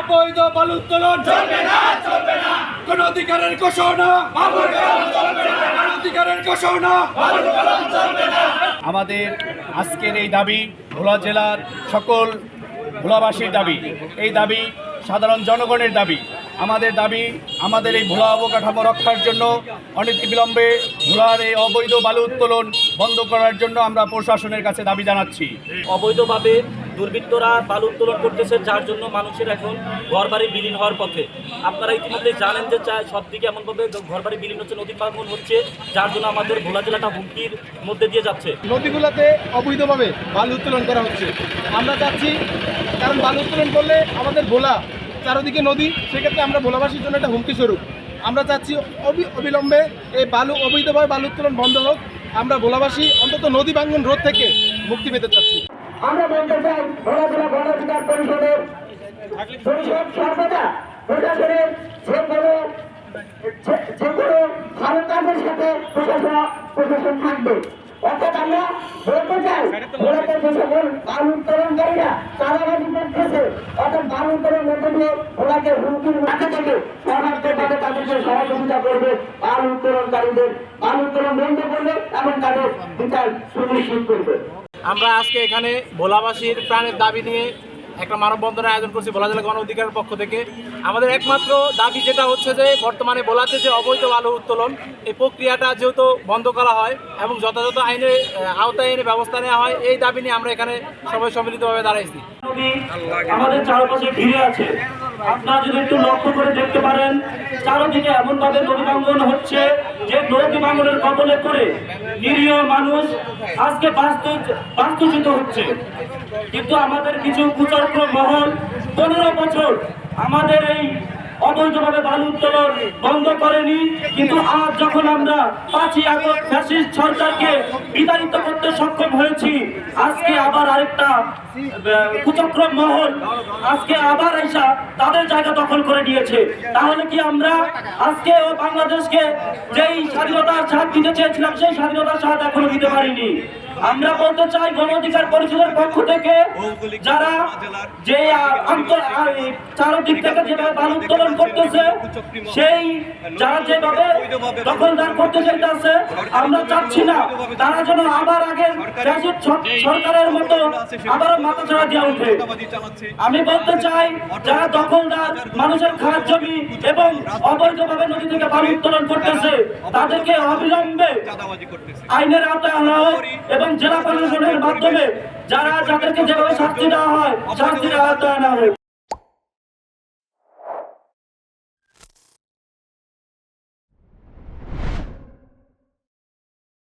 অবৈধ বালু উত্তোলন চলবে না, চলবে না। কোন অধিকারের ঘোষণা, কোন অধিকারের ঘোষণা চলবে না। আমাদের আজকের এই দাবি ভোলা জেলার সকল ভোলাবাসীর দাবি, এই দাবি সাধারণ জনগণের দাবি। আমাদের দাবি, আমাদের এই ভোলা অবকাঠামো রক্ষার জন্য অনতিবিলম্বে ভোলার এই অবৈধ বালু উত্তোলন বন্ধ করার জন্য আমরা প্রশাসনের কাছে দাবি জানাচ্ছি। অবৈধভাবে দুর্বৃত্তরা বালু উত্তোলন করতেছে, যার জন্য মানুষের এখন ঘরবাড়ি বিলীন হওয়ার পথে। আপনারা ইতিমধ্যে জানেন যে সব দিকে এমনভাবে ঘরবাড়ি বিলীন হচ্ছে, নদী ভাঙন হচ্ছে, যার জন্য আমাদের ভোলা জেলাটা হুমকির মধ্যে দিয়ে যাচ্ছে। নদীগুলোতে অবৈধভাবে বালু উত্তোলন করা হচ্ছে। আমরা চাচ্ছি, কারণ বালু উত্তোলন করলে আমাদের ভোলা চারদিকে নদী, সেক্ষেত্রে আমরা ভোলাবাসীর জন্য একটা হুমকি স্বরূপ। আমরা চাচ্ছি অবিলম্বে এই অবৈধভাবে বালু উত্তোলন বন্ধ হোক। আমরা ভোলাবাসী অন্তত নদী ভাঙন রোধ থেকে মুক্তি পেতে চাচ্ছি। আমরা বলতে চাই ভোলা জেলা বন অধিকার পরিষদের সর্বদা প্রশাসনের যেগুলো ভালো কাজের সাথে প্রশাসন থাকবে। অর্থাৎ আমরা বলতে চাই ভোলাতে যে সকল বালু উত্তোলনকারীরা চাঁদাবাজি করতেছে, অর্থাৎ বালু উত্তোলনের মধ্যে দিয়ে ভোলাকে হুমকির মাঠে থেকে সরকারভাবে তাদেরকে সহযোগিতা করবে, বালু উত্তোলনকারীদের বালু উত্তোলন বন্ধ করবে এবং তাদের বিচার সুনিশ্চিত করবে। আমরা আজকে এখানে ভোলাবাসীর প্রাণের দাবি নিয়ে একটা মানববন্ধনের আয়োজন করছি ভোলা জেলা গণ অধিকারের পক্ষ থেকে। আমাদের একমাত্র দাবি যেটা হচ্ছে যে বর্তমানে ভোলাতে যে অবৈধ বালু উত্তোলন, এই প্রক্রিয়াটা যেহেতু বন্ধ করা হয় এবং যথাযথ আইনের আওতায় এনে ব্যবস্থা নেওয়া হয়, এই দাবি নিয়ে আমরা এখানে সবাই সম্মিলিতভাবে দাঁড়াইছি। আমাদের চারপাশে ঘিরে আছে, আপনারা যদি একটু লক্ষ্য করে দেখতে পারেন, চারদিকে এমনভাবে নদী ভাঙন হচ্ছে যে নদী ভাঙনের কবলে করে নিরীহ মানুষ আজকে বাস্তুচ্যুত হচ্ছে। কিন্তু আমাদের কিছু কুচক্র মহল 15 বছর আমাদের এই অবৈধভাবে বালু উত্তোলন বন্ধ করেনি, কিন্তু আজ যখন আমরা 5ই আগস্ট ফ্যাসিস্ট সরকারকে বিতাড়িত করতে সক্ষম হয়েছি, আজকে আবার আরেকটা কুচক্র মহল আজকে আবার এসে তাদের জায়গা দখল করে নিয়েছে। তাহলে কি আমরা আজকে বাংলাদেশকে যেই স্বাধীনতার স্বাদ দিতে চেয়েছিলাম, সেই স্বাধীনতার স্বাদ এখনো দিতে পারিনি? আমরা বলতে চাই গণ অধিকার পরিষদের পক্ষ থেকে যারা যে চারদিক থেকে যেভাবে বালু উত্তোলন করতেছে, সেই যারা যেভাবে দখলদার করতে চাইতেছে, আমরা চাচ্ছি না তারা যেন আবার আগের সরকারের মতো আবারও মাথা ছাড়া দিয়ে উঠে। আমি বলতে চাই যারা দখলদার মানুষের খাস জমি এবং অবৈধভাবে নদী থেকে বালু উত্তোলন করতেছে, তাদেরকে অবিলম্বে আইনের আওতায় আনা হোক এবং জেলা প্রশাসনের মাধ্যমে যাদেরকে যেভাবে শাস্তি দেওয়া হয়, শাস্তির আওতায় আনা হোক।